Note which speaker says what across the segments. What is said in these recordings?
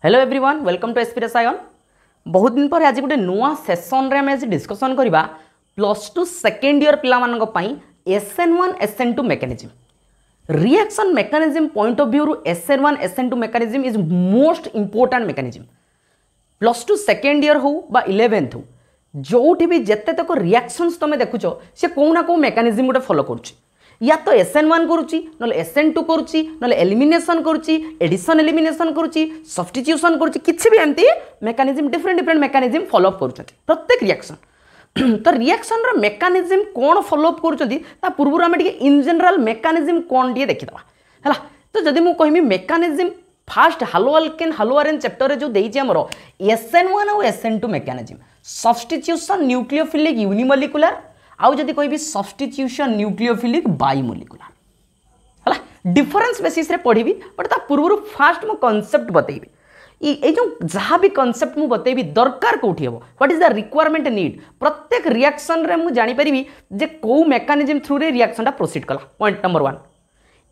Speaker 1: Hello everyone welcome to SP Rasayan. बहुत दिन पर आज गोटे नुआ सेसन रे आज डिस्कसन करबा +2 सेकेंड ईयर पिला मानक पई SN1 SN2 mechanism reaction mechanism point of view SN1 SN2 mechanism is most important mechanism. +2 second year हो बा 11th हो जोठी भी जत्ते तक रिएक्शंस तुम देखुच से कौ ना कौ मेकानिज्म गोटे फॉलो करुच्ची, या तो SN1 करुच्ची नले SN2 करुच्ची नले एलिमिनेशन करुच्ची एडिशन एलिमिनेशन करुच्ची सब्स्टिट्यूशन करुच्ची किछि भी एमती mechanism different mechanism follow up करुच्ची प्रत्येक रिएक्शन। तो रिएक्शन रो मेकानिज्म कोन फॉलो अप करुच्ची ता पूर्व आम इन जनरल मेकानिज्म कोन टी देखिदबा हैला। तो जदि मु कहमी mechanism fast haloalkane haloarene chapter रे जो देइछि हमरो SN1 और SN2 mechanism substitution nucleophilic unimolecular आउ जदि कहबी सब्स्टिट्यूशन न्यूक्लियोफिलिक बाइमोलिकुलर हैला। डिफरेंस बेसिस रे पढ़िबी बट ता पूर्व फास्ट मु कांसेप्ट बतैबी ए जो जहाँ भी कांसेप्ट मु बतैबी दरकार कोठी हेबो what is the requirement need प्रत्येक रिएक्शन रे मु जानि परिबी जे को मेकानिज्म थ्रू रे रिएक्शन ता प्रोसीड कला। Point number 1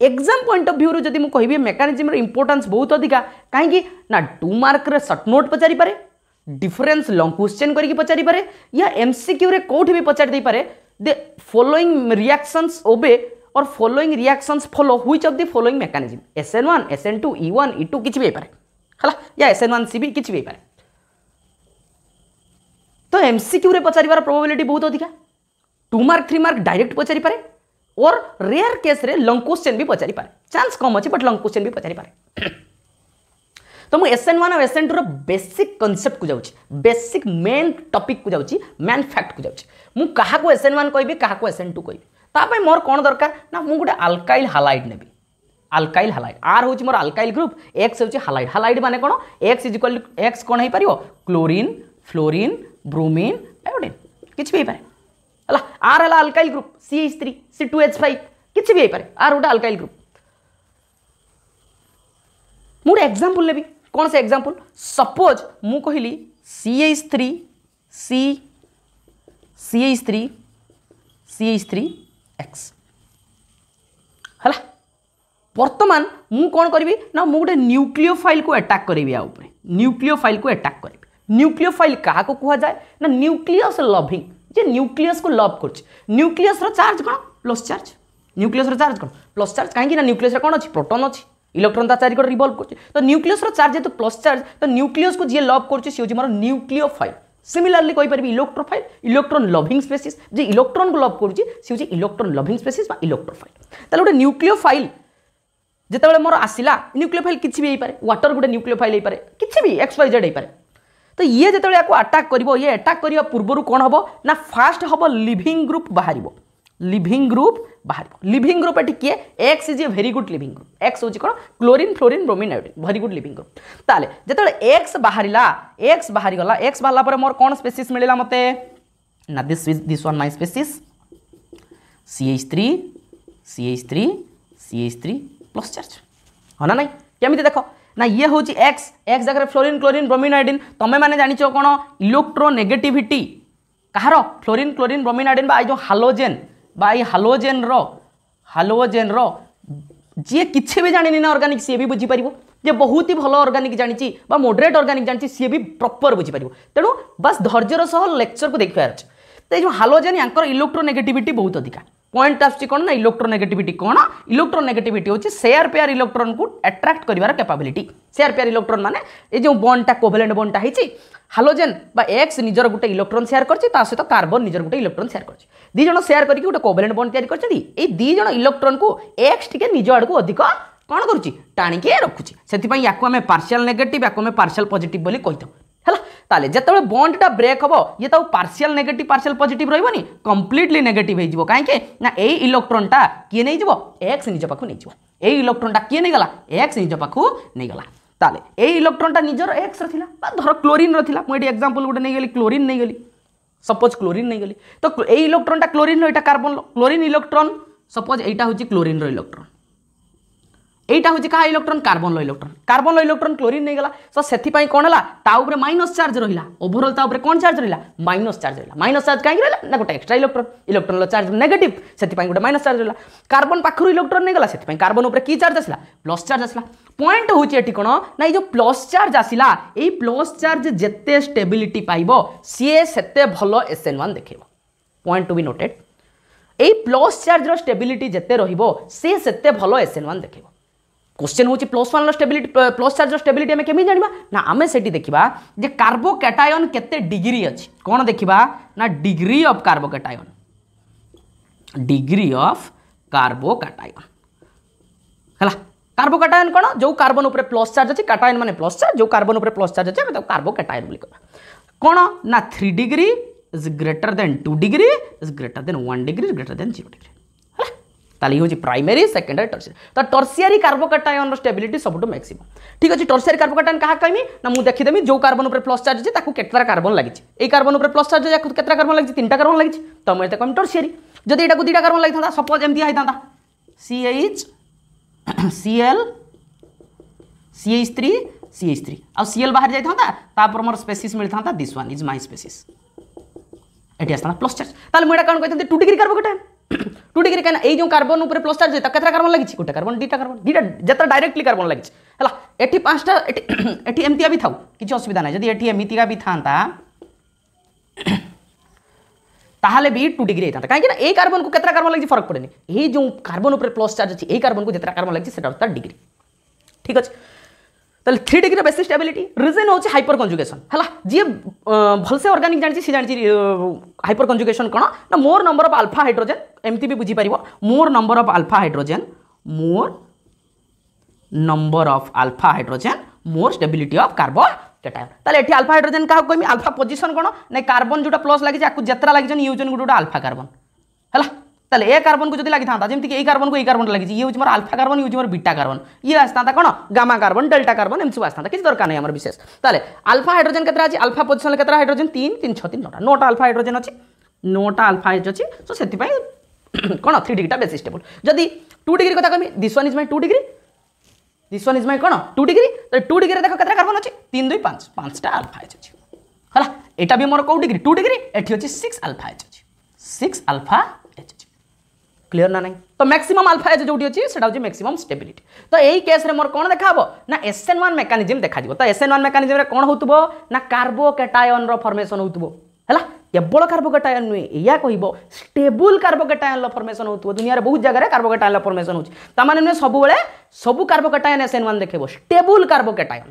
Speaker 1: exam point of view रो जदि मु कहबी मेकानिज्म रो इंपोर्टेंस बहुत अधिका काहेकि ना 2 मार्क रे शॉर्ट नोट पचारि पारे डिफरेंस लॉन्ग क्वेश्चन करके पचारि पारे या एमसीक्यू रे कोठी भी पचारि दे पारे द फॉलोइंग रिएक्शंस ओबे और following reactions follow which of the following mechanism SN1 SN2 E1 E2 किछि भी पारे हला या SN1 CB किछि भी पारे। तो एमसीक्यू रे पचारिबार प्रोबेबिलिटी बहुत अधिका 2 मार्क 3 मार्क डायरेक्ट पचारि पारे और रेयर केस रे लॉन्ग क्वेश्चन भी पचारि पारे चांस कम अछि बट लॉन्ग क्वेश्चन भी पचारि पारे। तो मु SN1 और SN2 रो बेसिक कांसेप्ट को जाउची बेसिक मेन टॉपिक को जाउची मेन फैक्ट को जाउची मु कहा को SN1 कहबी कहा को SN2 कहबी ता पय मोर कोन दरकार ना मु गुटे अल्काइल हालाइड नेबी अल्काइल हालाइड R होची मोर अल्काइल ग्रुप X होची हालाइड हालाइड माने कोन X = X कोन हे परियो क्लोरीन फ्लोरीन ब्रोमीन आयोडीन किछ भी हे पारे हला R हला अल्काइल ग्रुप CH3 C2H5 किछ भी हे पारे R उटा अल्काइल ग्रुप। मु एग्जांपल लेबी कौन से एग्जांपल सपोज मु कहली CH3 CH3X हला वर्तमान मु कौन करी ना मु गोटे न्यूक्लियोफाइल को अटैक करी या ऊपर न्यूक्लियोफाइल को अटैक करी। न्यूक्लियोफाइल क्या को कहा जाए ना न्यूक्लियस लविंग जे न्यूक्लियस को लव कर न्यूक्लियस रो चार्ज कौन प्लस चार्ज न्यूक्लियस रो चार्ज कौन प्लस चार्ज कहीं ना न्यूक्लियस कौन अच्छी प्रोटॉन अच्छी इलेक्ट्रॉन ता चारि रिवॉल्व कर तो न्यूक्लियस रो चार्ज जेतु प्लस चार्ज तो न्यूक्लियस को जे लव कर सी होची मोर न्यूक्लियोफाइल। सिमिलरली कहि परबी इलेक्ट्रोफाइल इलेक्ट्रॉन लविंग स्पेसीज जे इलेक्ट्रॉन को लव कर सी होची इलेक्ट्रॉन लविंग स्पेसीज बा इलेक्ट्रोफाइल। ताले गोटे न्यूक्लियोफाइल जेतेबेले मोर आसिला न्यूक्लियोफाइल किछि भी हे पारे वाटर गोटे न्यूक्लियोफाइल हे पारे किछि भी XYZ हे पारे। तो ये जेतेबेले याको अटैक करिवो ये अटैक करिवा पूर्वरु कोन हबो ना फास्ट हबो लिविंग ग्रुप बाहरिबो लिविंग ग्रुप बाहर लिविंग ग्रुप एटी किए X is a very good leaving group X होची कोन chlorine fluorine bromine iodine very good leaving group. ताले जेतेबेले X बाहरिला X बाहरी गला X बाहरला पर मोर कोन स्पेसीज मिलिला मते ना this one my species CH3 plus charge हो ना नहीं केमिति देखो ना ये होची X जगह फ्लोरीन क्लोरीन ब्रोमीन आयोडीन तमे माने जानिचो कोन इलेक्ट्रोनेगेटिविटी कहारो फ्लोरीन क्लोरीन ब्रोमीन आयोडीन बा जो हालोजेन बाई हालोजेन रो जी किसी भी जानी ना ऑर्गेनिक सी भी बुझी पारिबो जे बहुत ही भलो ऑर्गेनिक जानिची बा मॉडरेट ऑर्गेनिक जानिची सी भी प्रॉपर बुझी पारिबो तेणु बस धैर्यर सह लेक्चर को देखिबार अछि। तो जो हालोजेन यांकर इलेक्ट्रोनेगेटिविटी बहुत अधिका पॉइंट आछि कोन ना इलेक्ट्रोनेगेटिविटी कोन इलेक्ट्रोनेगेटिविटी होची शेयर पेयर इलेक्ट्रॉन को अट्रैक्ट करिवार कैपेबिलिटी शेयर पेयर इलेक्ट्रॉन माने ए जो बॉन्डटा कोवेलेंट बॉन्डटा हिची हालोजेन बा X निजर गुटे इलेक्ट्रॉन शेयर करछि ता सहित कार्बन निजर गुटे इलेक्ट्रॉन शेयर करछि दी जण शेयर करके गुटे कोवेलेंट बॉन्ड तयारी करछथि ए दी जण इलेक्ट्रॉन को X टिके निज आड़ को अधिक कोन करूछि टाणी के रखुछि सेति पई याको हमें पार्शियल नेगेटिव याको हमें पार्शियल पॉजिटिव बोली कहितो हैला। ताले जेतेबे बॉन्डटा ब्रेक हबो ये तो पार्शियल नेगेटिव पार्शियल पॉजिटिव रहइबोनी कंप्लीटली नेगेटिव हे जिवो काहे के ना ए इलेक्ट्रॉनटा किए नै जिवो X निज पाखु नै जिवो ए इलेक्ट्रॉनटा किए नै गला X निज पाखु नै गला। ताले ए इलेक्ट्रॉनटा निजर X रथिला बा धर क्लोरीन रथिला मु एटी एग्जांपल गुटे नै गेली क्लोरीन नै गेली सपोज क्लोरीन नै गेली तो ए इलेक्ट्रॉनटा क्लोरीन रो एटा कार्बन क्लोरीन इलेक्ट्रॉन सपोज एटा होची क्लोरीन रो इलेक्ट्रॉन এইটা হচ্ছে কাহা ইলেকট্রন কার্বন ইলেকট্রন ক্লোরিন नहीं गला तो सेथिपाई कोन हला ता ऊपर माइनस चार्ज रहिला ओवरऑल ता ऊपर कोन चार्ज रहिला माइनस चार्ज काहे रहिला ना गोटे एक्स्ट्रा इलेक्ट्रॉन लो चार्ज नेगेटिव सेथिपाई गोटे माइनस चार्ज रहिला कार्बन पाखरु इलेक्ट्रॉन नहीं गला सेथिपाई कार्बन ऊपर की चार्ज आसिला प्लस चार्ज आसिला पॉइंट होची एठी कोन ना जो प्लस चार्ज आसिला एई प्लस चार्ज जेते स्टेबिलिटी पाइबो सीए सेते भलो SN1 देखिबो पॉइंट टू बी नोटेड एई प्लस चार्ज रो स्टेबिलिटी जेते रहिबो से सेते भलो SN1 देखिबो क्वेश्चन होची +1 स्टेबिलिटी प्लस चार्ज स्टेबिलिटी हमें केमी जानिबा ना हमें सेठी देखिबा जे कार्बोकैटायन केते डिग्री अछि कोन देखिबा ना डिग्री ऑफ कार्बोकैटायन हला कार्बोकैटायन कोन जो कार्बन ऊपर प्लस चार्ज अछि कैटायन माने प्लस चार्ज जो कार्बन ऊपर प्लस चार्ज अछि हमें कार्बोकैटायन बोली कहबा कोन ना 3 degree is greater then 2 degree is greater then 1 degree is greater then 0 degree ताली होची प्राइमरी सेकेंडरी टर्शियरी तो टर्शियरी कार्बोकैटायन रो स्टेबिलिटी सबटु मैक्सिमम ठीक अछि टर्शियरी कार्बोकैटायन कहा कहमी ना मु देखि देमी जो कार्बन ऊपर प्लस चार्ज अछि ताकू केतरा कार्बन लागि छि ए कार्बन ऊपर प्लस चार्ज अछि केतरा कार्बन लागि छि तीनटा कार्बन लागि छि तो मैं कहम टर्शियरी जदी एटा को दीटा कार्बन लागि थांता सपोज एमती आइ थांता CH Cl CH3 आ Cl बाहर जाई थांता तापर मोर स्पेसिस मिल थांता this one is my species एटी आस्ता प्लस चार्ज ताले मुडा कोन कहथि 2 डिग्री कार्बोकैटायन 2 डिग्री कहना ए जो कार्बन ऊपर प्लस चार्ज है केतरा कार्बन लागि छि गोटे कार्बन दीटा जता डायरेक्टली कार्बन लागि छि हला एठी पांचटा एठी एमतिया भी थाउ किछि असुविधा नै जदी एठी एमितिका भी थांता ताहले भी 2 डिग्री थांता काहे कि ना ए कार्बन को केतरा कार्बन लागि छि फरक पड़ेनी ए जो कार्बन ऊपर प्लस चार्ज अछि ए कार्बन को जतरा कार्बन लागि छि सेटा होता डिग्री ठीक अछि ताले 3 डिग्री बेसिक स्टेबिलिटी रीजन होछि हाइपर कंजुगेशन हला जे भलसे ऑर्गेनिक जानि छि सी जानि छि हाइपर कंजुगेशन कोन ना more number of alpha hydrogen एमती भी बुझी परिबो more number of alpha hydrogen more stability of carbocation ताले एठी अल्फा हाइड्रोजन का कहमी अल्फा पोजीशन कोन नै कार्बन जोटा प्लस लागि छि आकु जतरा लागि छि यूजन गुडा अल्फा कार्बन हला ताले ए कार्बन को जदी लागि थांता जेमति कि ए कार्बन को ए कार्बन लागि छि ये होछि मोर अल्फा कार्बन ये होछि मोर बीटा कार्बन ये आस्तांता कोन गामा कार्बन डेल्टा कार्बन एम सब आस्तांता किछ दरकार नै हमर विशेष ताले अल्फा हाइड्रोजन केतरा अछि अल्फा पोजीशन केतरा हाइड्रोजन 3 3 6 3 9टा अल्फा हाइड्रोजन अछि 9टा अल्फा अछि सो सेति पई कोन 3 डिग्री टा बेसिक स्टेबल जदी 2 डिग्री कथा कहमी this one is my 2 degree this one is my कोन 2 डिग्री तो 2 डिग्री देखो केतरा कार्बन अछि 3 2 5 5टा अल्फा अछि हला एटा भी मोर को डिग्री 2 डिग्री एठी अछि 6 अल्फा अछि 6 अल्फा अछि क्लियर ना नहीं तो मैक्सिमम अल्फा एच जोटी अछि सेटा होछि मैक्सिमम स्टेबिलिटी तो एई केस रे मोर कोन देखाबो ना SN1 मेकानिज्म देखा जिवो तो SN1 मेकानिज्म रे कोन होतबो ना कार्बोकैटायन रो फॉर्मेशन होतबो हला केवल कार्बोकैटायन नुए या कहिबो स्टेबल कार्बोकैटायन रो फॉर्मेशन होतबो दुनिया रे बहुत जगह रे कार्बोकैटायन रो फॉर्मेशन होछि त माने नुए सब बेले सब कार्बोकैटायन SN1 देखेबो स्टेबल कार्बोकैटायन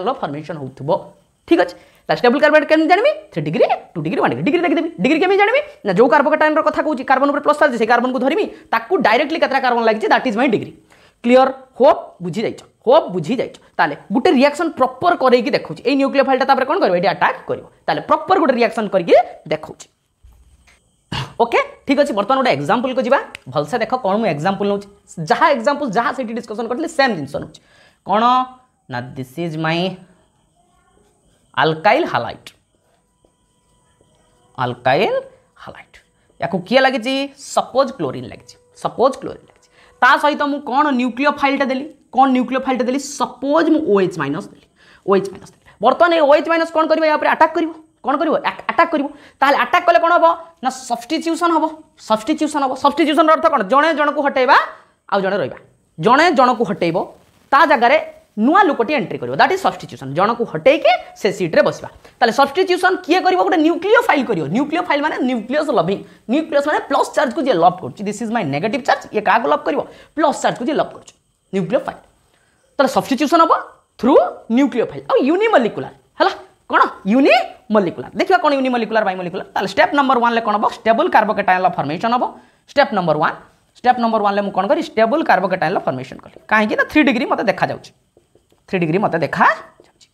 Speaker 1: रो फॉर्मेशन होतबो ठीक अछि ता स्टेबल कार्बोकैटायन केन जानबी 3 डिग्री 2 डिग्री 1 डिग्री देख देबी डिग्री केमी जानबी ना जो कार्बोकैटायन रो कथा कहूची कार्बन ऊपर प्लस चार्ज से कार्बन को धरिमी ताकू डायरेक्टली केतरा कार्बन लागि छि that is my degree clear hope बुझी जाइछ ताले गुटे रिएक्शन प्रॉपर करै कि देखौची ए न्यूक्लियोफाइल ता तापर कोन करबो एडी अटैक करबो ताले प्रॉपर गुटे रिएक्शन करके देखौची ओके ठीक अछि बर्तमान गोटे एग्जांपल को जिबा भलसे देखो कोन मु एग्जांपल नउची जहा एग्जांपल जहा सेठी डिस्कशन करले सेम जिंस नउची कोन ना this is my alkyl halide याको किया लागि छि सपोज क्लोरीन लागि छि ता सहित मु कोन न्यूक्लियोफाइल ता देली सपोज मु OH माइनस देली बर्तमान ए OH माइनस कोन करबो या पर अटैक करबो ताले अटैक कले कोन हबो ना सब्स्टिट्यूशन हबो सब्स्टिट्यूशन अर्थ कोन जणे जण को हटेबा आ जणे रहइबा जणे जण को हटेबो ता जगह रे नुआ लुकटी एंट्री करिवो दैट इज सब्स्टिट्यूशन जण को हटे के से सीट रे बसबा ताले सब्स्टिट्यूशन किए करिवो गोटे न्यूक्लियोफाइल करिवो न्यूक्लियोफाइल माने न्यूक्लियस लविंग न्यूक्लियस माने प्लस चार्ज को जे लव करछि this is my negative charge ये का को लव करिवो प्लस चार्ज को जे लव करछि न्यूक्लियोफाइल ताले सब्स्टिट्यूशन हबो थ्रू न्यूक्लियोफाइल आ यूनिमोलिकुलर हला कोन यूनिमोलिकुलर देखिबा कोन यूनिमोलिकुलर बाइमोलिकुलर ताले स्टेप नंबर 1 ले कोन हबो स्टेबल कार्बोकैटायन फॉर्मेशन हबो स्टेप नंबर 1 ले मु कोन करी स्टेबल कार्बोकैटायन फॉर्मेशन करी काहे कि ना 3 डिग्री मते देखा जाउछि 3 डिग्री मते देखा जाउछि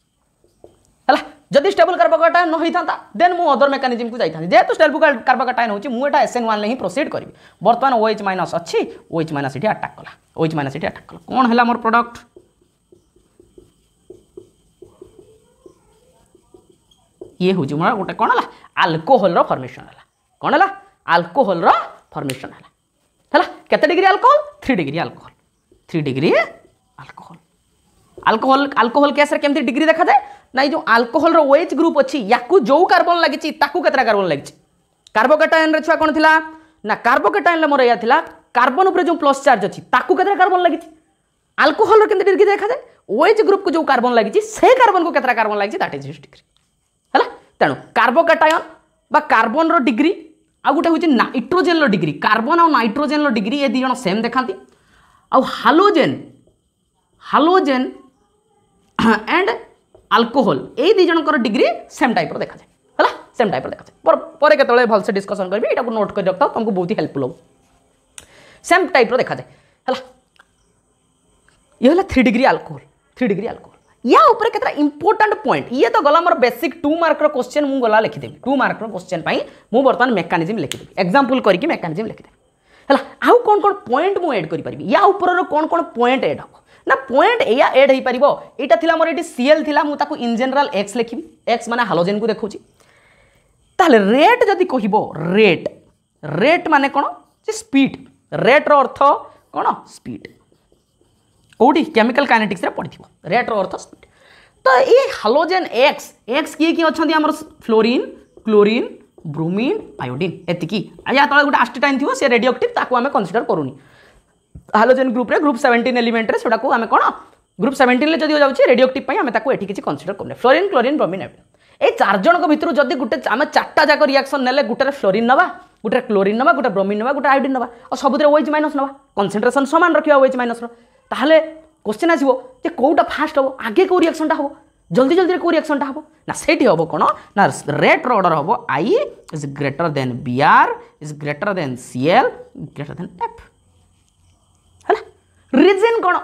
Speaker 1: हला जदि स्टेबल कार्बोकैटायन न होई थांता देन मु अदर मेकानिज्म को जाई थांती जेतु स्टेबल कार्बोकैटायन होछि मु एटा SN1 ले ही प्रोसीड करबी वर्तमान OH माइनस अछि OH माइनस इठी अटैक कला कोन हला मोर प्रोडक्ट ये होछि मोर गोटे कोन हला अल्कोहल रो फॉर्मेशन हला कोन हला अल्कोहल रो फॉर्मेशन हला केते degree alcohol 3 degree alcohol 3 degree alcohol alcohol alcohol case रे केमती डिग्री देखा जाए ना जो अल्कोहल रो OH ग्रुप अच्छी या जो कार्बन लगी ताकू केतरा कार्बन लगी कार्बोकेटायन रे छुआ कौन थिला ना कार्बोकेटायन मोर या थिला कार्बन ऊपर जो प्लस चार्ज अच्छी ताकू केतरा कार्बन लगी अल्कोहल रो केमती डिग्री देखा जाए OH ग्रुप को जो कार्बन लगी से कार्बन को केतरा कार्बन लगी दैट इज हिज डिग्री है तेणु कार्बोकेटायन बा कार्बन रो डिग्री आ गोटे हूँ नाइट्रोजेन रो डिग्री कार्बन और नाइट्रोजेन रो डिग्री ये दी जन सेम देखाती आ हालोजेन हालोजेन एंड अल्कोहल ये दी जनकर डिग्री सेम टाइप देखा जाए है सेम टाइप देखा जाए पर केतले भलसे डिस्कसन करी एटा को नोट कर रखता तुमको बहुत ही हेल्पफुल हो सेम टाइप देखा जाए है ये 3 डिग्री अल्कोहल 3 डिग्री अल्कोहल या ऊपर केतरा इंपोर्टेंट पॉइंट ये तो गला मोर बेसिक 2 मार्क रो क्वेश्चन मु गला लिखिदेबी 2 मार्क रो क्वेश्चन पई मु वर्तमान मेकानिज्म लिखिदेबी एग्जांपल करके मेकानिज्म लिखिदेबी है आउ कौन कौन पॉइंट मु ऐड करि परिबी या ऊपर रो कौन कौन पॉइंट ऐड हो ना पॉइंट या ऐड हो पारिबो एटा थिला मोर एटी Cl थिला मु ताको इन जनरल x लिखिबी x माने हालोजेन को देखौची ताले रेट जदि कहिबो रेट रेट माने कोन जे स्पीड रेट रो अर्थ कोन स्पीड कोडी केमिकल काइनेटिक्स रे पढिथिबो रेट रो अर्थ स्पीड तो ये हालोजेन x x की अछंती हमर फ्लोरीन क्लोरीन ब्रोमीन आयोडीन एतिकी या तळे गुटे एसिटाइन थिबो से रेडियोएक्टिव ताको हमें कंसीडर करूनी हालोजेन ग्रुप रे ग्रुप 17 एलिमेंट रे सेडा को हमें कोन ग्रुप 17 ले जदि जाउची रेडियोएक्टिव पई हमें ताको एठी किछि कंसीडर करने फ्लोरीन क्लोरीन ब्रोमीन आयोडीन ए चार जन को भितर जदि गुटे हमें चारटा जाक रिएक्शन नेले गुटे रे फ्लोरीन नबा गुटे क्लोरीन नबा गुटे ब्रोमीन नबा गुटे आयोडीन नबा और सबुदरे OH माइनस नबा कंसंट्रेशन समान रखिया OH माइनस रो ताहले क्वेश्चन आसीबो जे कोउटा फास्ट हबो आगे को रिएक्शनटा हबो जल्दी जल्दी को रिएक्शनटा हबो ना सेठी हबो कोन ना रेट रो ऑर्डर हबो I is greater then Br is greater then Cl greater than F हैला रीजन कोन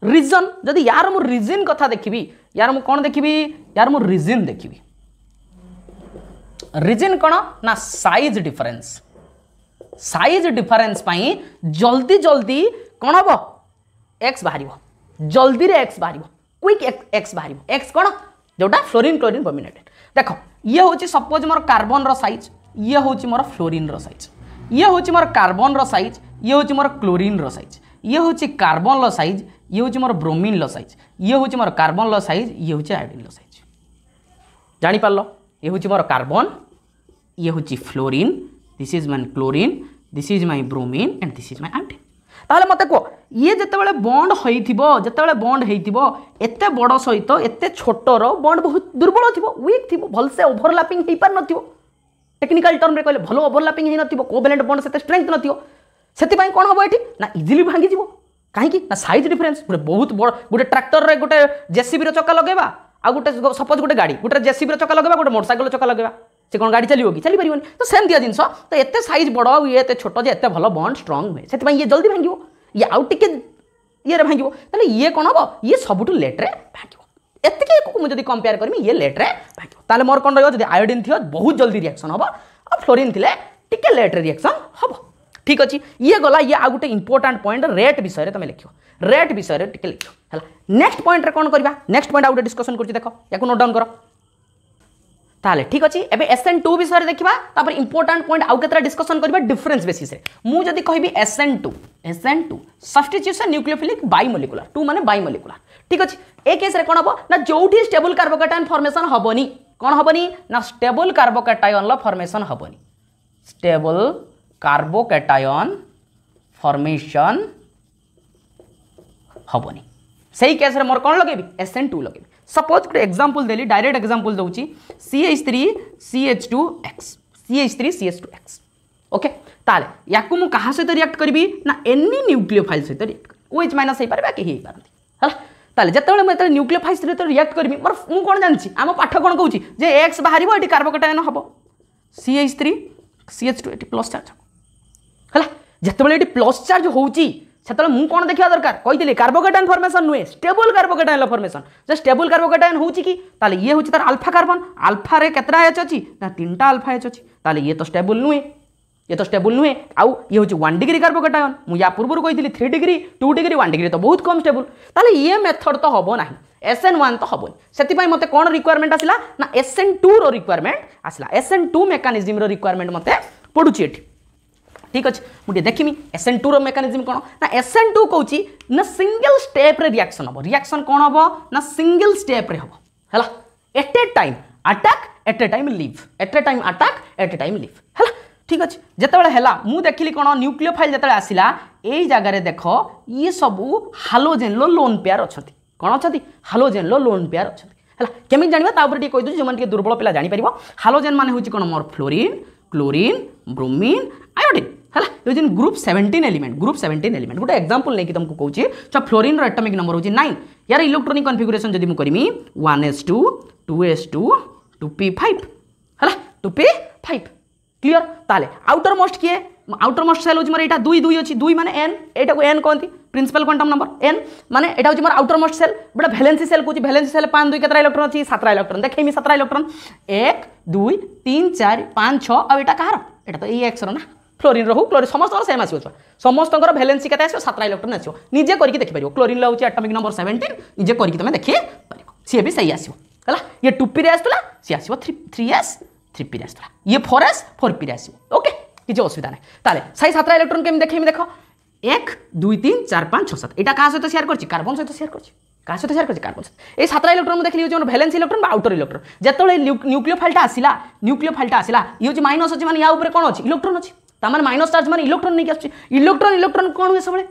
Speaker 1: रीजन जदि यार मु रीजन कथा देखिबी यार मु कोन देखिबी यार मु रीजन देखिबी रीजन कोन ना साइज डिफरेंस पई जल्दी जल्दी कोन हबो x बाहरिबो जल्दी रे x बाहरिबो क्विक x बाहरिबो x कोन जोटा फ्लोरीन क्लोरीन ब्रोमीन देखो ये होची सपोज मोर कार्बन रो साइज ये होची मोर फ्लोरीन रो साइज ये होची मोर कार्बन रो साइज ये होची मोर क्लोरीन रो साइज ये होची कार्बन लो साइज ये होची मोर ब्रोमीन लो साइज ये होची मोर कार्बन लो साइज ये होची आयोडीन लो साइज जानि पारलो ये होची मोर कार्बन ये होची fluorine this is my chlorine this is my bromine and this is my iodine ताहले मते को ये जेतेबेले बॉन्ड होइथिबो जेतेबेले बॉन्ड हेइथिबो एते बड़ सहित एते छोटरो बॉन्ड बहुत दुर्बल थिबो वीक थिबो भलसे ओवरलैपिंग हेइ पार नथिबो टेक्निकल टर्म रे कहले भलो ओवरलैपिंग हेइ नथिबो कोवेलेंट बॉन्ड सेते स्ट्रेंथ नथिबो सेति पई कोन हबो एठी ना इजीली भांगी जिवो काहे कि ना साइज डिफरेंस गोटे बहुत बड़ गोटे ट्रैक्टर रे गोटे जेसीबी रो चक्का लगेबा आ गोटे सपोज गोटे गाड़ी गोटे जेसीबी रो चक्का लगेबा गोटे मोटरसाइकिल चक्का लगेबा से कौन गाड़ी चलिए कि चली पारिबनी तो सेम दिया जिनस तो एते साइज बड़ ये एते छोट जे एते भलो बॉन्ड स्ट्रांग हुए से ये जल्दी भांगिबो ये आउ टिके ये रे भांगिबो ताले ये कोन हबो ये सबुटु लेट रे भांगिबो एतिके को मु जदी कंपेयर करमी ये लेट रे भांगिबो ताले मोर कोन रहयो जदी आयोडीन थियो बहुत जल्दी रिएक्शन हबो और फ्लोरीन थिले टिके लेट रे रिएक्शन हबो ठीक अछि ये गला ये आ गुटे इंपोर्टेंट पॉइंट रेट विषय रे तमे लिखियो रेट विषय रे टिके लिखियो हला नेक्स्ट पॉइंट रे कोन करबा नेक्स्ट पॉइंट आउट डिस्कशन करछि देखो याको नोट डाउन करो ताले ठीक अछि एबे SN2 विषय रे देखिबा तापर इंपोर्टेंट पॉइंट आउ केतरा डिस्कशन करबा डिफरेंस बेसिस रे मु जदी कहबी SN2 सब्स्टिट्यूशन न्यूक्लियोफिलिक बाइमोलिकुलर 2 माने बाइमोलिकुलर ठीक अछि ए केस रे कोन हबो ना जोठी स्टेबल कार्बोकैटायन फॉर्मेशन हबोनी कोन हबोनी ना स्टेबल कार्बोकैटायन लो फॉर्मेशन हबोनी स्टेबल कार्बोकैटायन फॉर्मेशन हबोनी सही केस रे मोर कोन लगेबी SN2 लगेबी सपोज गोटे एग्जांपल देली डायरेक्ट एग्जांपल दउची CH3CH2X CH3CH2X ओके ताले याकु मु कहा सहित रिएक्ट करबी ना एनी न्यूक्लियोफाइल सहित रिएक्ट OH माइनस हे परबा कि हे पारंती हला ताले जतबेले मैं न्यूक्लियोफाइल सहित रिएक्ट करबी मोर मु कोन जानछि आम पाठ कोन कहउची जे X बाहरिबो एटी कार्बोकैटायन हबो CH3CH2 एटी प्लस चार्ज हला जतबेले एटी प्लस चार्ज होउची सेतले मु कोन देखिया दरकार कहितली कार्बोकैटायन फॉर्मेशन नुए स्टेबल कार्बोकैटायन फॉर्मेशन जे स्टेबल कार्बोकैटायन होउची की ताले ये होउची तार अल्फा कार्बन अल्फा रे केतरा H अछि ना तीनटा अल्फा H अछि ताले ये तो स्टेबल नुए ये तो स्टेबल नुए आउ ये होउची 1 डिग्री कार्बोकैटायन मु या पूर्व कहितली 3 डिग्री 2 डिग्री 1 डिग्री तो बहुत कम स्टेबल ताले ये मेथड तो हबो नाही SN1 तो हबो सेति पई मते कोन रिक्वायरमेंट आसिला ना SN2 रो रिक्वायरमेंट आसिला SN2 मेकानिज्म रो रिक्वायरमेंट मते पडुची एठी ठीक अच्छे मुझे देखिमी SN2 रो मेकानिज्म कौन ना SN2 कहूँ ना सिंगल स्टेप रे रिएक्शन हम रिएक्शन कौन हम ना सिंगल स्टेप रे हम है at a time attack at a time leave at a time attack at a time leave है ठीक अच्छे जितेबाला है मुझे देखिली कौन न्यूक्लियोफाइल जो आसला यही जगार देख ये सब हालोजेन लोन पेयर अच्छा कौन अच्छा हालोजेन लोन पेयर अच्छा है केमी जानवा कहीदे जो दुर्बल पिला जापर हालोजेन मान हूँ कौन मोर फ्लोरीन क्लोरीन ब्रोमीन आयोडीन है ये ग्रुप 17 एलिमेंट गोटे एग्जांपल नहीं तुमको कहूँ फ्लोरीन एटॉमिक नंबर हूँ 9 यार इलेक्ट्रॉनिक कॉन्फ़िगरेशन जब मुझे करी 1s2 2s2 2p5 है 2p5 क्लियर ताले आउटर मोस्ट किए आउटर मोस्ट सेल होची एटा 2 2 अछि 2 माने n एटा को n कहंती प्रिंसिपल क्वांटम नंबर n माने एटा होची मोर आउटर मोस्ट सेल बड़ा वैलेंसी सेल कहूची वैलेंसी सेल 5 2 केतरा इलेक्ट्रॉन अछि 17 इलेक्ट्रॉन देखेमी 17 इलेक्ट्रॉन 1 2 3 4 5 6 आ एटा कहार एटा तो ए एक्स रो ना फ्लोरीन रहू क्लोरीन समस्त सेम आसीओ समस्त वैलेंसी केते आसीओ 17 इलेक्ट्रॉन आसीओ निजे करके देखि परियो क्लोरीन ला होची एटॉमिक नंबर 17 निजे करके तमे देखि परियो सी भी सही आसीओ हला ये 2p रे आस्तला सी आसीओ 3s 3p रे आस्तला ये 4s 4p रे आसीओ ओके किसी असुविधा ना ताले सही 17 इलेक्ट्रॉन केम देखेमी देखो 1 2 3 4 5 6 7 एटा का सहित शेयर करछि कार्बन सहित शेयर करछि का सहित शेयर करछि कार्बन सहित ए 17 इलेक्ट्रॉन में देखली जो वैलेंसी इलेक्ट्रॉन बा आउटर इलेक्ट्रॉन जेतले न्यूक्लियोफाइलटा आसिला ये होछि माइनस अछि माने या ऊपर कोन अछि इलेक्ट्रॉन अछि ता माने माइनस चार्ज माने इलेक्ट्रॉन नहीं आछि इलेक्ट्रॉन कोन हुए सबले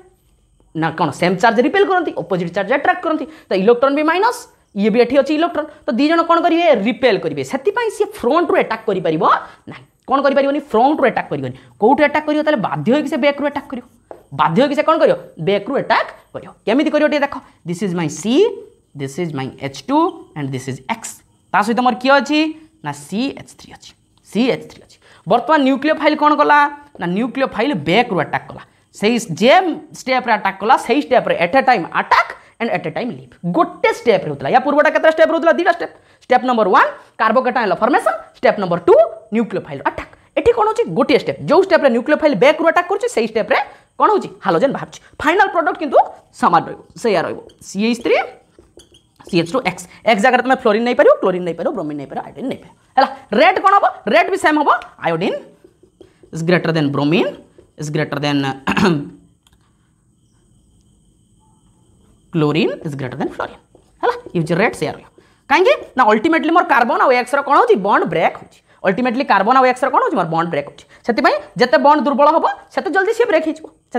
Speaker 1: ना कोन सेम चार्ज रिपेल करंती ऑपोजिट चार्ज अट्रैक्ट करंती तो इलेक्ट्रॉन भी माइनस ये भी एठी अछि इलेक्ट्रॉन तो दी जण कोन करिवे रिपेल करिवे सेति पई से फ्रंट रो अटैक करि परिबो नाही कौन करी फ्रंट रू अटैक करी कौटू अटैक करियो बाध्य होइक से बैक रू अटैक करियो बाध्य होइक से कौन करियो बैक रू अटैक करियो केमिति करियो टे देखो this is my C this is my H2 and this is X ता सहित मोर कियो अछि ना CH3 अछि CH3 अछि वर्तमान न्यूक्लियोफाइल कौन कला ना न्यूक्लियोफाइल बैक रू अटैक कला सही जे स्टेप रे अटैक कला सही स्टेप रे at a time attack and at a time leave गोटे स्टेप रे होतला या पूर्वटा केते स्टेप रे होतला दीटा step number 1 carbocation formation step number 2 nucleophile attack एठी कोन होची गोटे स्टेप जो स्टेप रे न्यूक्लियोफाइल बैक रू अटैक करछि सही स्टेप रे कोन होची हालोजेन बाहरछि फाइनल प्रोडक्ट किंतु समान रहइबो सेया रहइबो CH3 CH2 X जगह तुम फ्लोरीन नहीं पारो क्लोरीन नहीं पारो ब्रोमीन नहीं पारो आयोडीन नहीं पारो है रेट कौन हम रेट भी सेम हम iodine is greater than bromine is greater than chlorine is greater than fluorine है ये रेट सेया रही कहीं ना अल्टीमेटली मोर कार्बन और एक्स कौन हो बॉन्ड ब्रेक हो अल्टीमेटली कार्बन और एक्स कौन हो मोर बॉन्ड ब्रेक हो जिते बॉन्ड दुर्बल हम से जल्दी से ब्रेक हो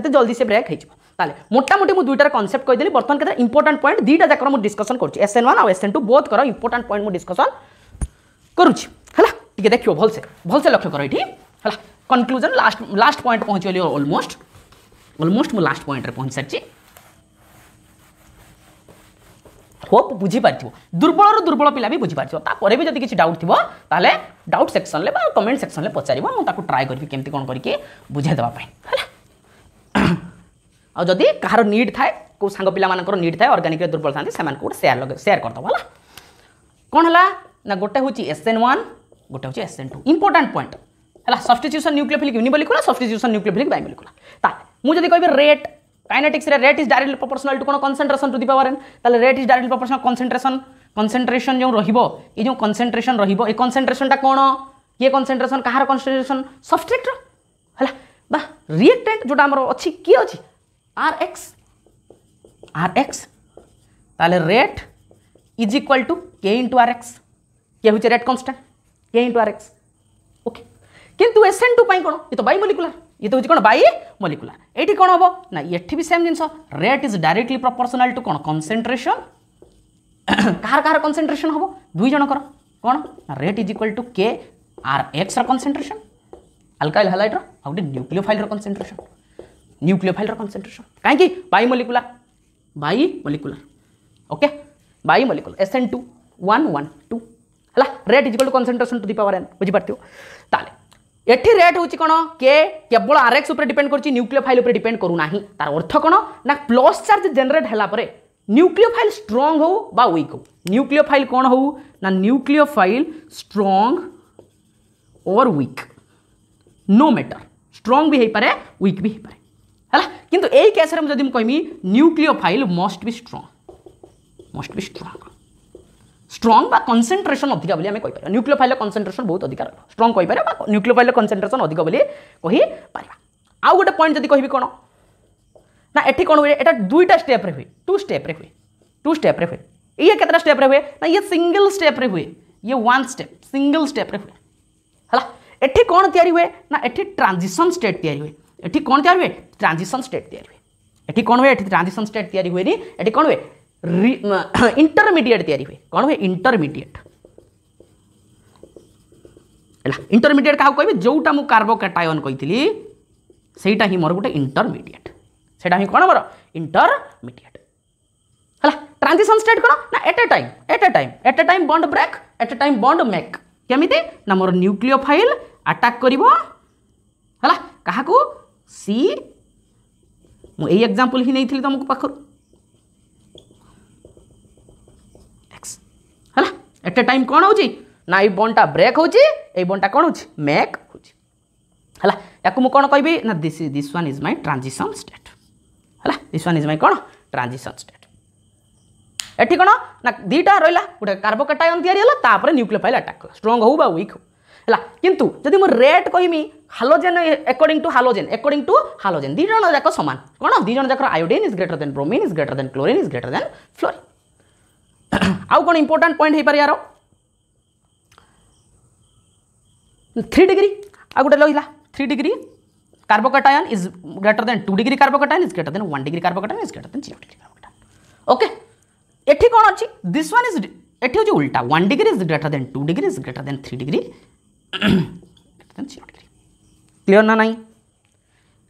Speaker 1: जल्दी से ब्रेक हो मोटामोटी मुझे दुईटार कनसेप्ट कहीदेली बर्तमान के इंपोर्टेंट पॉइंट दुईटा जाकर मुझे डिस्कसन कर SN1 और SN2 बोथ कर इंपोर्टेंट पॉइंट मुझे डिस्कसन करुच्ची है देखियो भलसे लक्ष्य कर ये है कंक्लूजन लास्ट पॉइंट पहुँचली ऑलमोस्ट मुझे लास्ट पॉइंट पहुँच सारी होप बुझीपार दुर्बल दुर्बल पिला भी बुझीपार भी जब किसी डाउट थी ताले डाउट सेक्शन कमेंट सेक्शन में पचार मुझे ट्राए करी केमती कौन करके बुझेदेवाई और जदि कहार नीड थाए को सांग पिला मानकर नीड थाए ऑर्गेनिक दुर्बल था से शेयर करदब है कौन है ना गोटे हूँ SN1 गोटे हूँ SN2 इंपोर्टेंट पॉइंट है substitution nucleophilic unimolecular substitution nucleophilic bimolecular मुझे कह rate kinetics rate is directly proportional to कौन concentration to the power n ताले rate is directly proportional concentration जो रहिबो ये जो कंसंट्रेशन रहिबो ए कंसंट्रेशनटा कौन ये कंसंट्रेशन कहार कंसंट्रेशन सबस्ट्रेट है बा रिएक्टेंट जोटा हमर अछि की अछि Rx ताले rate is equal to K into Rx के हूँ rate constant K into Rx okay किंतु SN2 पाई कौन ये तो बाइमोलिकुलर ये तो कौन बाइमोलिकुलर ये कौन हम ना ये भी सेम जिन rate is directly proportional to कौन कंसंट्रेशन कहार कहार कंसंट्रेशन हम दुई जनकर कौन rate is equal to K Rx concentration alkyl halide आउटे न्यूक्लियोफाइल कंसंट्रेशन कहीं बाइमोलिकुलर ओके बाइमोलिकुलर SN2 1 1 2 है rate is equal to concentration to the power n बुझीपार ताले एठी रेट होची कोन के केवल Rx ऊपर डिपेंड करची न्यूक्लियोफाइल ऊपर डिपेंड करू नाही तार अर्थ कोन ना प्लस चार्ज जनरेट हला परे न्यूक्लियोफाइल स्ट्रांग हो बा वीक हो न्यूक्लियोफाइल कोन हो ना न्यूक्लियोफाइल स्ट्रांग और वीक नो मैटर स्ट्रांग भी है पारे वीक भी है पारे है किंतु एई केस रे हम जदी कहमी nucleophile must be strong strong बा कंसंट्रेशन अधिक बोली आम कहीपर न्यूक्लियोफाइल कंसंट्रेशन बहुत अधिक स्ट्रांग कहीपर न्यूक्लियोफाइल कंसंट्रेशन अधिक बोली कहीपर आउ गोटे पॉइंट जदि कहबी कौन ना एठी कौन हुए, एटा दुईटा स्टेप रे हुए, टू स्टेप रे हुए, टू स्टेप रे हुए। ये केतरा स्टेप रे हुए ना ये सिंगल स्टेप रे हुए, ये वन स्टेप सिंगल स्टेप रे हुए हला। एठी कौन तैयारी हुए ना एठी ट्रांजिशन स्टेट तैयारी हुए, एठी कौन तैयारी हुए ट्रांजिशन स्टेट तैयारी हुए। एठी कौन हुए एठी ट्रांजिशन स्टेट तैयारी हुए नी, एठी कौन हुए इंटरमीडिएट तैयारी हुए, कौन हुए इंटरमीडिएट हला। इंटरमीडिएट क्या कहबे जोटा मु कार्बोकैटायन कहितली सेटा ही मोर गोटे इंटरमीडिएट, सेटा ही कौन मोर इंटरमीडिएट हला। ट्रांजिशन स्टेट कौन ना at a time bond break at a time bond make केमिति ना मोर न्यूक्लियोफाइल अटैक करिवो हला काहाकू सी मु एई एग्जांपल ही नहीं थी तुमको पाखर एक्स हला। एट ए टाइम कौन होची ना ये बॉन्डटा ब्रेक होची, ए बॉन्डटा कौन होची मेक होची हला। याकू मु कौन कहबी ना this one is my transition state हला, दिस वन इज माय कौन ट्रांजिशन स्टेट। एठी कौन ना दीटा रहिला गोटे कार्बोकैटायन तैयारी हला तापर न्यूक्लियोफाइल अटैक कला स्ट्रांग हो बा वीक हो हला। किंतु जदि मु रेट कहमी हालोजेन अकॉर्डिंग टू हालोजेन दी जण जाक समान कौन दी जण जाक iodine is greater than bromine is greater than chlorine is greater than fluorine. आउ कौन इंपोर्टेंट पॉइंट हे पार यार 3 डिग्री आ गोटे लइला 3 degree carbocation is greater then 2 degree carbocation is greater then 1 degree carbocation is greater then 0 degree carbocation. Okay एठी कौन अच्छी this one is एठी होची उल्टा 1 degree is greater then 2 degree is greater then 3 degree greater than 0 degree. Clear ना नहीं,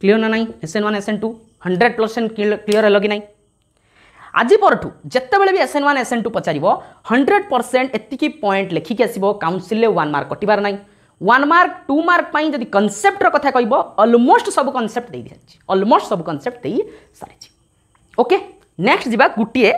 Speaker 1: clear ना नहीं SN1 SN2 100% क्लियर है कि नहीं। आज परठू जितेबाला भी SN1 SN2 पचार 100% एतिकी पॉइंट लिखिक आसो काउंसिल 1 मार्क कटिबार ना 1 मार्क 2 मार्क जदि कनसेप्टर कथा कह अलमोस्ट सब कनसेप्ट दे सारी, अलमोस्ट सब कनसेप्ट दे सारी। ओके नेक्स्ट जीवा गुटिए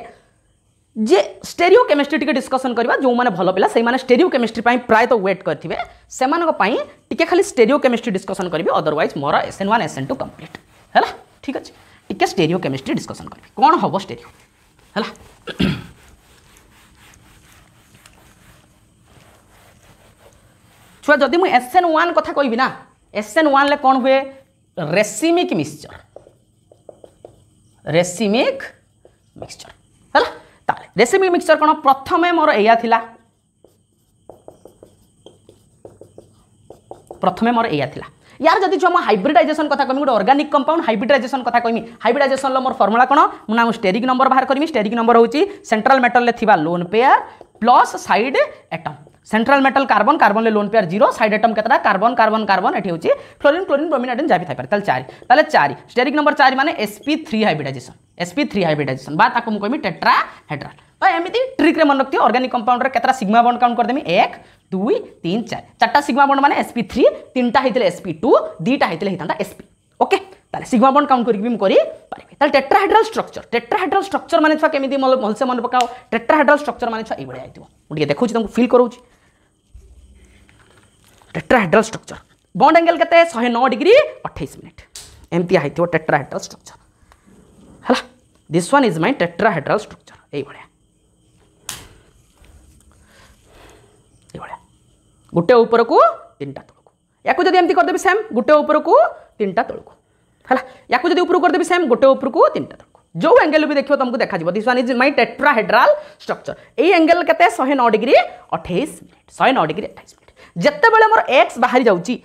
Speaker 1: जे स्टेरियो केमिस्ट्री टिके डिस्कसन करबा जो माने भलो पिला सही माने स्टेरियो केमिस्ट्री पई प्राय तो वेट करथिबे सेमानको पई टिके खाली स्टेरियो केमिस्ट्री डिस्कसन करबी अदरवाइज मोर SN1 SN2 कंप्लीट हैला। ठीक अछि टिके स्टेरियो केमिस्ट्री डिस्कसन करबी कोन हबो स्टेरियो हैला। छुआ जदि मु SN1 कथा कहबी ना SN1 ले कोन हुए रेसिमिक मिक्सचर, रेसिमिक मिक्सचर हैला। ताले रेसिमिक मिक्सचर कोन प्रथमे मोर एया थिला, प्रथमे मोर एया थिला यार जदि जो हाइब्रिडाइजेशन कथा कहमी गोटे ऑर्गेनिक कंपाउंड हाइब्रिडाइजेशन कथा कहमी हाइब्रिडाइजेशन लो मोर फॉर्मूला कोन मुना स्टेरिक नंबर बाहर करमी। स्टेरिक नंबर होची सेंट्रल मेटल ले थिबा lone pair plus side atom, central metal carbon carbon ले लोन पेयर 0 साइड एटम केतरा कार्बन कार्बन कार्बन एठी होची फ्लोरीन क्लोरीन ब्रोमीन आयोडीन जाबी थाई पारे ताले 4 ताले 4 स्टेरिक नंबर 4 माने sp3 हाइब्रिडाइजेशन, sp3 हाइब्रिडाइजेशन बा ताको मु कहमी टेट्राहेड्रल। तो एमिति ट्रिक रे मन रखती ऑर्गेनिक कंपाउंड रे केतरा सिग्मा बॉन्ड काउंट कर देमी 1 2 3 4 चारटा सिग्मा बॉन्ड माने sp3 तीनटा हेतिले sp2 दीटा हेतिले हेतांता sp। ओके ताले सिग्मा बॉन्ड काउंट करबी मु करी पारिबे। ताले टेट्राहेड्रल स्ट्रक्चर माने छा केमिति मोलसे मन पकाओ टेट्राहेड्रल स्ट्रक्चर माने छा ए बडे आइतिबो मु टिके देखौची तुमको फील करोची। टेट्राहेड्रल स्ट्रक्चर बॉन्ड एंगल केते 109 डिग्री 28 मिनिट एमती आइतिबो टेट्राहेड्रल स्ट्रक्चर हला। This one is my tetrahedral structure ए बडे गोटे ऊपर को 3टा तलको याकू जदि एमती कर देबी सेम गोटे ऊपर को 3टा तलको हला। याकू जदि ऊपर कर देबी सेम गोटे ऊपर को 3टा तलको जो एंगल भी देखियो तुमको देखा जिवो। This one is my tetrahedral structure A angle केते 109 डिग्री 28 मिनिट 109 डिग्री 28 मिनिट। जत्ते बेले मोर x बाहरी जाउची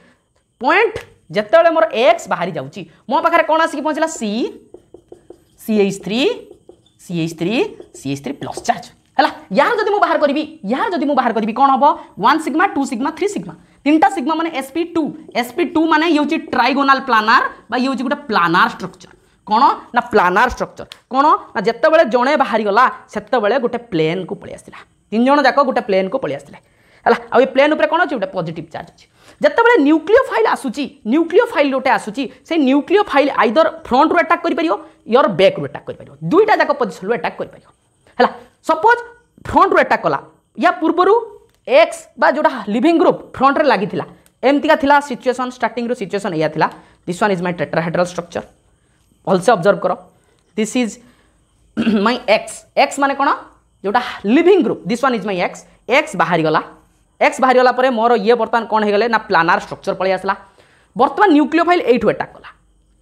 Speaker 1: पॉइंट जत्ते बेले मोर x बाहरी जाउची मो पाखरे कोन आसी पहुंचला CH3 प्लस चार्ज हला। यार जदि मु बाहर करबी कोन हबो 1 सिग्मा 2 सिग्मा 3 सिग्मा 3टा सिग्मा माने sp2 माने योची ट्राइगोनल प्लानर बा योची गुटे प्लानर स्ट्रक्चर कोन ना प्लानर स्ट्रक्चर कोन ना जत्ते बेले जणे बाहरी गला सेत्ते बेले गुटे प्लेन को पळि आस्तिला 3 जण जाको गुटे प्लेन को पळि आस्तिला हला। आ ये प्लेन ऊपर कोन अछि गुटे पॉजिटिव चार्ज अछि। जत्ते बेले न्यूक्लियोफाइल आसुची न्यूक्लियोफाइल गोटे आसुची से न्यूक्लियोफाइल आइदर फ्रंट रो अटैक करि परियो योर बैक रो अटैक करि परियो दुईटा जाको पोजीशन रो अटैक करि परियो हला। सपोज फ्रंट रो अटैक कला या पूर्वरु एक्स बा जोटा लिविंग ग्रुप फ्रंट रे लागि थिला एमतिका थिला सिचुएशन स्टार्टिंग रो सिचुएशन एया थिला। This one is my tetrahedral structure also observe करो। दिस इज माय एक्स माने कोन जोटा leaving group this one is my ex बाहरी गला परे मोर ये बर्तमान कोन हे गले ना प्लानर स्ट्रक्चर पळि आसला। बर्तमान न्यूक्लियोफाइल एठु अटैक कला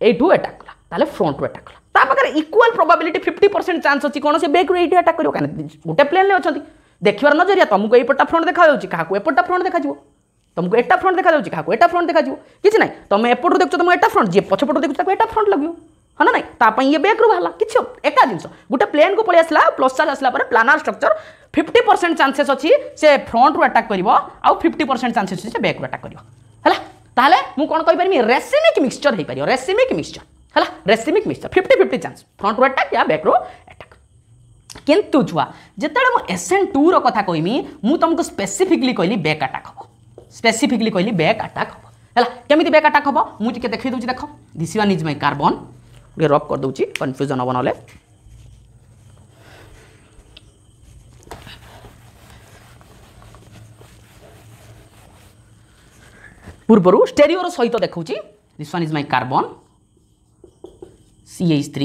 Speaker 1: एठू अटैक कला ताले फ्रंट रू अटैक कला ता पाखरे इक्वल प्रोबेबिलिटी 50% चांस अछि कोन से बैक रू एठी अटैक करियो काने गोटे प्लेन ले अछंती देखिबार नजरिया तुमको एपटा फ्रंट देखा जाउची काको एपटा फ्रंट देखा जिवो तुमको एटा फ्रंट देखा जाउची काको एटा फ्रंट देखा जिवो किछ नै तुम एपटू देखछो तुम एटा फ्रंट जे पछपटू देखछो ताको एटा फ्रंट लागियो है ना नहीं ताप ये बैक रू बाहला किछ एका जिंस गोटे प्लेन को पळि आसला प्लस चार्ज आसला पर प्लानर स्ट्रक्चर 50% चांसेस अछि से फ्रंट रू अटैक करिवो आ 50% चांसेस अछि से बैक रू अटैक करिवो हला ताले मु कोन कहि परमी रेसिमिक मिक्सचर हे परियो रेसिमिक मिक्सचर हला रेसिमिक मिक्सचर 50-50 चांस फ्रंट रू अटैक या बैक रू अटैक किंतु छुआ जेतले मु SN2 रो कथा कहिमी मु तुमको स्पेसिफिकली कहली बैक अटैक हो स्पेसिफिकली कहली बैक अटैक हो हला केमिति बैक अटैक हो मु टिके देखै दोची देखो this one is my carbon ये रफ कर दूची कन्फ्यूजन हम ना पूर्वर स्टेरियो सहित देखा this one is my carbon CH3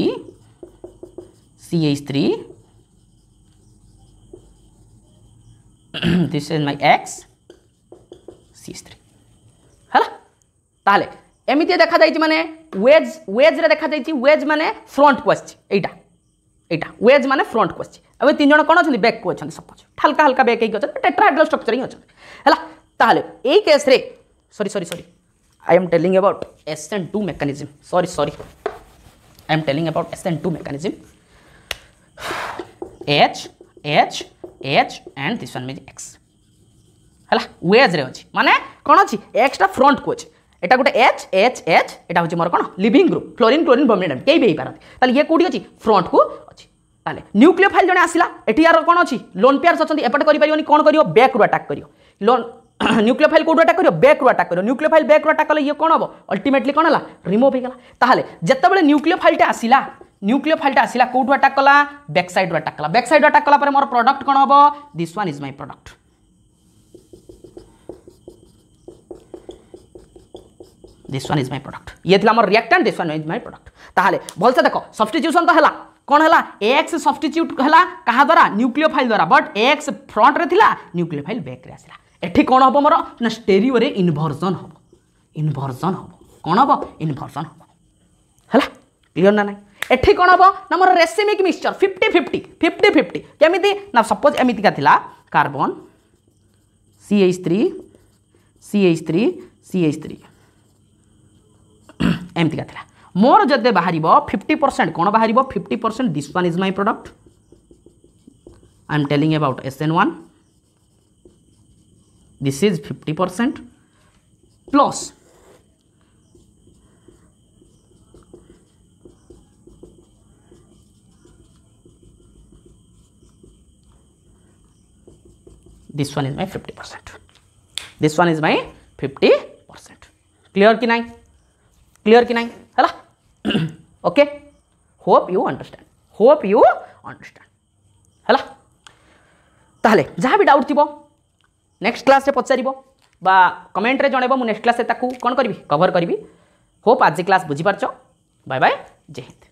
Speaker 1: this is my X CH3 है ताले एमिति देखा जाइछि माने वेज रे देखा जाइछि वेज माने फ्रंट को आछि एटा वेज माने फ्रंट को आछि अब तीन जण कोन अछन बैक को अछन सपोज हल्का हल्का बैक के अछन टेट्राहेड्रल स्ट्रक्चर ही अछन हला ताले एई केस रे sorry I am telling about SN2 mechanism sorry I am telling about SN2 mechanism H and this one means X हला वेज रे अछि माने कोन अछि X टा फ्रंट को अछि एटा गोटे H एटा होची मोर कोन लिविंग ग्रुप फ्लोरीन ब्रोमीन केई भी पारत ताले ये कोडी अछि फ्रंट को अछि ताले न्यूक्लियोफाइल जने आसिला एठी यार कोन अछि लोन पेयर्स अछंती एपट करि परियोनी कोन करियो बैक रू अटैक करियो लोन न्यूक्लियोफाइल कोड अटैक करियो बैक रू अटैक करियो न्यूक्लियोफाइल बैक रू अटैक कले ये कोन हबो अल्टीमेटली कोन हला रिमूव हे गला ताले जत्ते बेले न्यूक्लियोफाइल टा आसिला कोड अटैक कला बैक साइड रू अटैक कला पर मोर प्रोडक्ट कोन हबो this one is my product this one is my product ये थिला मोर reactant this one is my product ताले भल से देखो सब्स्टिट्यूशन तो हला कोन हला X सब्स्टिट्यूट हला कहा द्वारा न्यूक्लियोफाइल द्वारा बट X फ्रंट रे थिला न्यूक्लियोफाइल बैक रे आसिला एठी कोन हबो मोर ना स्टेरियो रे इन्वर्जन हबो कोन हबो इन्वर्जन हबो हला क्लियर ना नहीं एठी कोन हबो ना मोर रेसिमिक मिक्सचर 50-50 केमिति ना सपोज एमिति का थिला कार्बन CH3 एमती का थिला मोर जदे बाहरिबो 50% कोन बाहरिबो 50% this one is my product I am telling about SN1 this is 50% plus this one is my 50% this one is my 50% clear कि नहीं हला ओके होप यू अंडरस्टैंड हला ताले जहाँ भी डाउट थी नेक्स्ट क्लास रे पचारिबो बा कमेंट रे जणेबो मु नेक्स्ट क्लास रे ताकू कोन करबी कवर करबी होप आज क्लास बुझी पारछो बाय बाय जय हिंद।